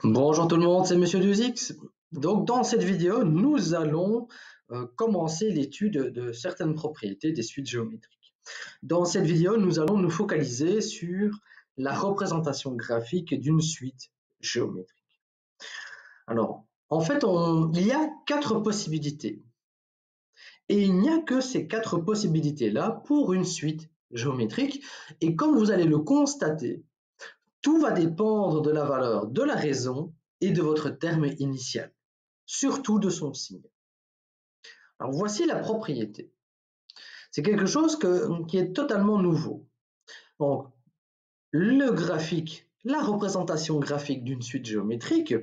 Bonjour tout le monde, c'est Monsieur 2X. Donc dans cette vidéo, nous allons commencer l'étude de certaines propriétés des suites géométriques. Dans cette vidéo, nous allons nous focaliser sur la représentation graphique d'une suite géométrique. Alors, en fait, il y a 4 possibilités. Et il n'y a que ces 4 possibilités-là pour une suite géométrique. Et comme vous allez le constater, tout va dépendre de la valeur de la raison et de votre terme initial, surtout de son signe. Alors voici la propriété. C'est quelque chose qui est totalement nouveau. Donc, le graphique, la représentation graphique d'une suite géométrique,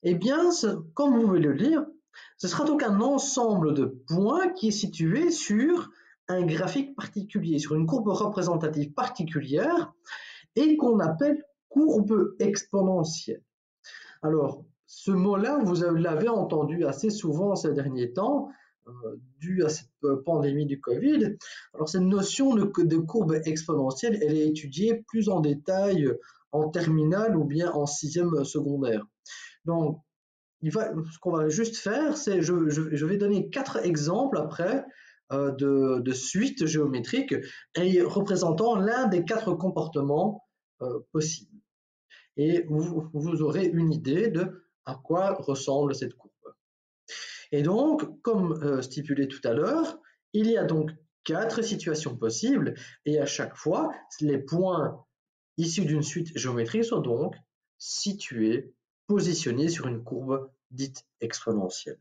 eh bien, comme vous pouvez le lire, ce sera donc un ensemble de points qui est situé sur un graphique particulier, sur une courbe représentative particulière et qu'on appelle courbe exponentielle. Alors, ce mot-là, vous l'avez entendu assez souvent ces derniers temps, dû à cette pandémie du Covid. Alors, cette notion de courbe exponentielle, elle est étudiée plus en détail en terminale ou bien en 6e secondaire. Donc, ce qu'on va juste faire, c'est je vais donner 4 exemples après de suites géométriques et représentant l'un des 4 comportements possibles. Et vous aurez une idée de à quoi ressemble cette courbe. Et donc, comme stipulé tout à l'heure, il y a donc 4 situations possibles et à chaque fois, les points issus d'une suite géométrique sont donc situés, positionnés sur une courbe dite exponentielle.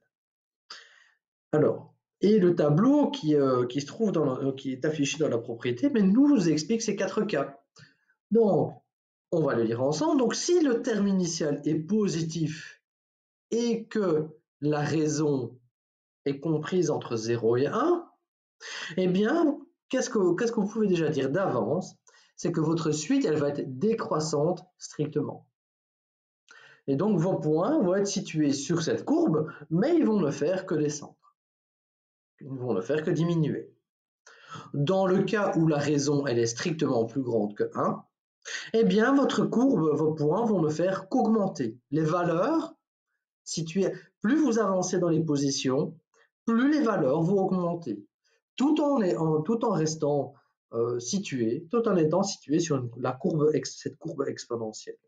Alors, et le tableau qui se trouve qui est affiché dans la propriété, mais nous explique ces 4 cas. Donc, on va le lire ensemble. Donc, si le terme initial est positif et que la raison est comprise entre 0 et 1, eh bien, qu'est-ce que vous pouvez déjà dire d'avance? C'est que votre suite, elle va être décroissante strictement. Et donc, vos points vont être situés sur cette courbe, mais ils vont ne faire que descendre. Ils ne vont ne faire que diminuer. Dans le cas où la raison, elle est strictement plus grande que 1, eh bien, votre courbe, vos points vont ne faire qu'augmenter. Les valeurs situées, plus vous avancez dans les positions, plus les valeurs vont augmenter, tout en restant situé, tout en étant situé sur cette courbe exponentielle.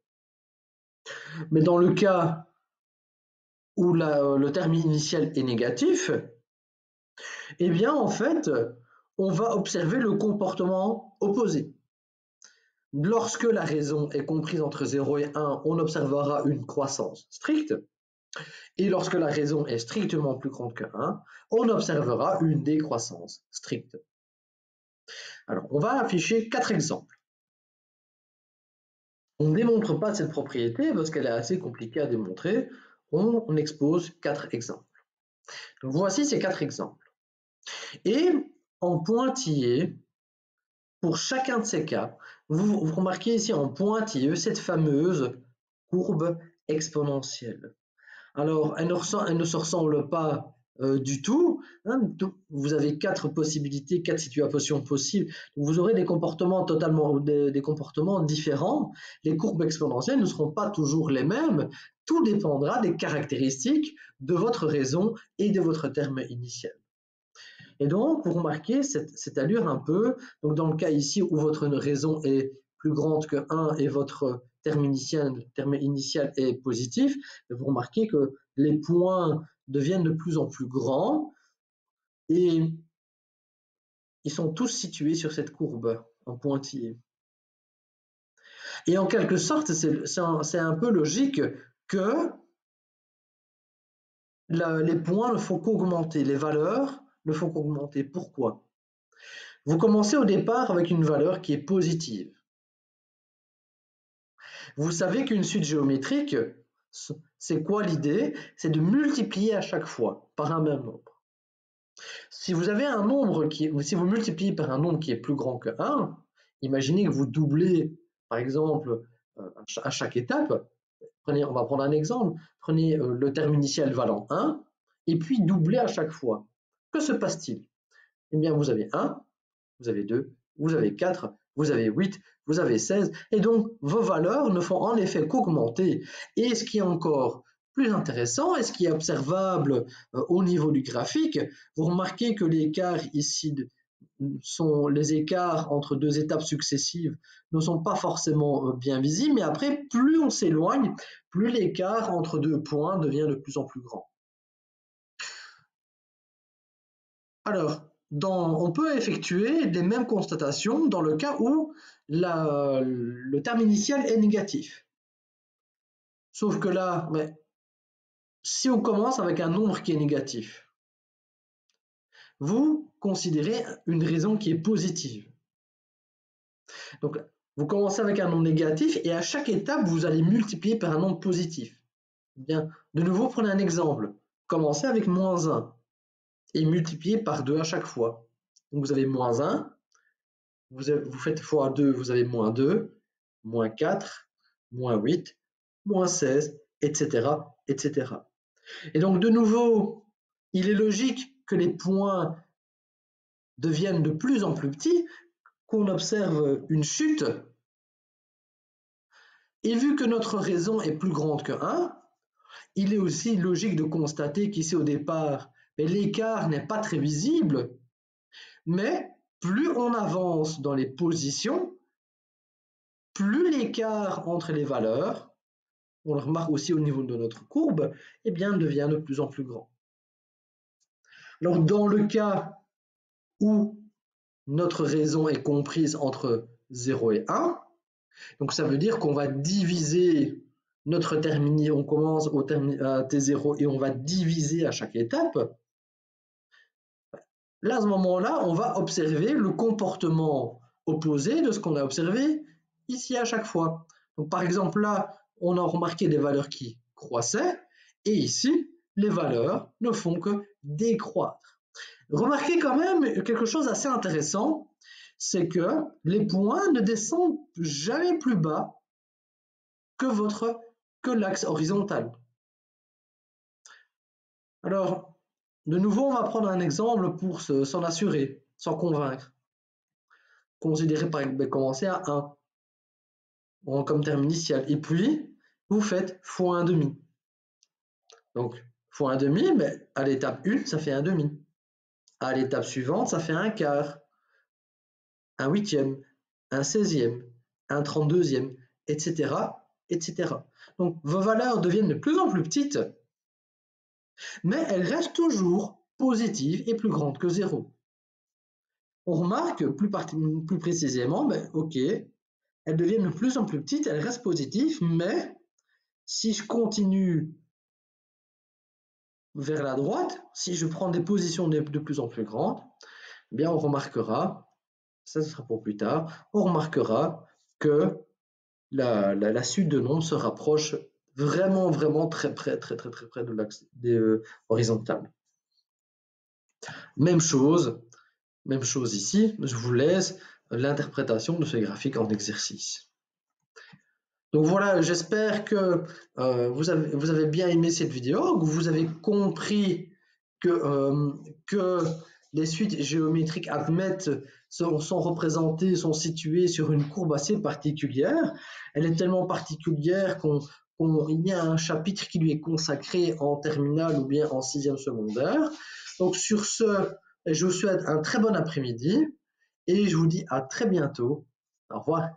Mais dans le cas où le terme initial est négatif, eh bien, en fait, on va observer le comportement opposé. Lorsque la raison est comprise entre 0 et 1, on observera une croissance stricte. Et lorsque la raison est strictement plus grande que 1, on observera une décroissance stricte. Alors, on va afficher 4 exemples. On ne démontre pas cette propriété parce qu'elle est assez compliquée à démontrer. On expose 4 exemples. Donc, voici ces 4 exemples. Et en pointillé, pour chacun de ces cas, vous remarquez ici en pointilleux cette fameuse courbe exponentielle. Alors, elle ne se ressemble pas du tout. Hein. Vous avez 4 possibilités, 4 situations possibles. Vous aurez des comportements des comportements différents. Les courbes exponentielles ne seront pas toujours les mêmes. Tout dépendra des caractéristiques de votre raison et de votre terme initial. Et donc, vous remarquez cette allure un peu. Donc, dans le cas ici où votre raison est plus grande que 1 et votre terme initial est positif, vous remarquez que les points deviennent de plus en plus grands et ils sont tous situés sur cette courbe en pointillé. Et en quelque sorte, c'est un peu logique que les points ne font qu'augmenter, les valeurs ne font qu'augmenter. Pourquoi? Vous commencez au départ avec une valeur qui est positive. Vous savez qu'une suite géométrique, c'est quoi l'idée? C'est de multiplier à chaque fois par un même nombre. Si vous avez un nombre si vous multipliez par un nombre qui est plus grand que 1, imaginez que vous doublez, par exemple, à chaque étape. On va prendre un exemple. Prenez le terme initial valant 1 et puis doublez à chaque fois. Que se passe-t-il? Eh bien, vous avez 1, vous avez 2, vous avez 4, vous avez 8, vous avez 16, et donc vos valeurs ne font en effet qu'augmenter. Et ce qui est encore plus intéressant, et ce qui est observable au niveau du graphique, vous remarquez que l'écart ici les écarts entre deux étapes successives ne sont pas forcément bien visibles, mais après, plus on s'éloigne, plus l'écart entre deux points devient de plus en plus grand. Alors, on peut effectuer les mêmes constatations dans le cas où le terme initial est négatif. Sauf que là, si on commence avec un nombre qui est négatif, vous considérez une raison qui est positive. Donc, vous commencez avec un nombre négatif et à chaque étape, vous allez multiplier par un nombre positif. Bien, de nouveau, prenez un exemple. Commencez avec moins 1 et multipliez par 2 à chaque fois. Donc, vous avez moins 1, vous faites fois 2, vous avez moins 2, moins 4, moins 8, moins 16, etc., etc. Et donc, de nouveau, il est logique que les points deviennent de plus en plus petits, qu'on observe une chute. Et vu que notre raison est plus grande que 1, il est aussi logique de constater qu'ici au départ, l'écart n'est pas très visible, mais plus on avance dans les positions, plus l'écart entre les valeurs, on le remarque aussi au niveau de notre courbe, devient de plus en plus grand. Alors dans le cas où notre raison est comprise entre 0 et 1, donc ça veut dire qu'on va diviser notre terminé, on commence à T0 et on va diviser à chaque étape. Là, à ce moment-là, on va observer le comportement opposé de ce qu'on a observé ici à chaque fois. Donc, par exemple, là, on a remarqué des valeurs qui croissaient, et ici, les valeurs ne font que décroître. Remarquez quand même quelque chose d'assez intéressant, c'est que les points ne descendent jamais plus bas que l'axe horizontal. Alors, de nouveau, on va prendre un exemple pour s'en assurer, s'en convaincre. Considérez par exemple commencer à 1 comme terme initial. Et puis, vous faites fois 1,5. Donc, fois 1,5, mais à l'étape 1, ça fait 1,5. À l'étape suivante, ça fait 1/4, 1/8, 1/16, 1/32, etc., etc. Donc, vos valeurs deviennent de plus en plus petites, mais elles restent toujours positives et plus grandes que 0. On remarque plus précisément, ok, elles deviennent de plus en plus petites, elles restent positives, mais si je continue vers la droite, si je prends des positions de plus en plus grandes, on remarquera, ça ce sera pour plus tard, on remarquera que la suite de nombres se rapproche vraiment très près de l'axe horizontal. Même chose ici, je vous laisse l'interprétation de ce graphique en exercice. Donc voilà, j'espère que vous avez bien aimé cette vidéo, que vous avez compris que les suites géométriques admettent sont représentées, sont situées sur une courbe assez particulière. Elle est tellement particulière qu'il y a un chapitre qui lui est consacré en terminale ou bien en 6e secondaire. Donc sur ce, je vous souhaite un très bon après-midi et je vous dis à très bientôt. Au revoir.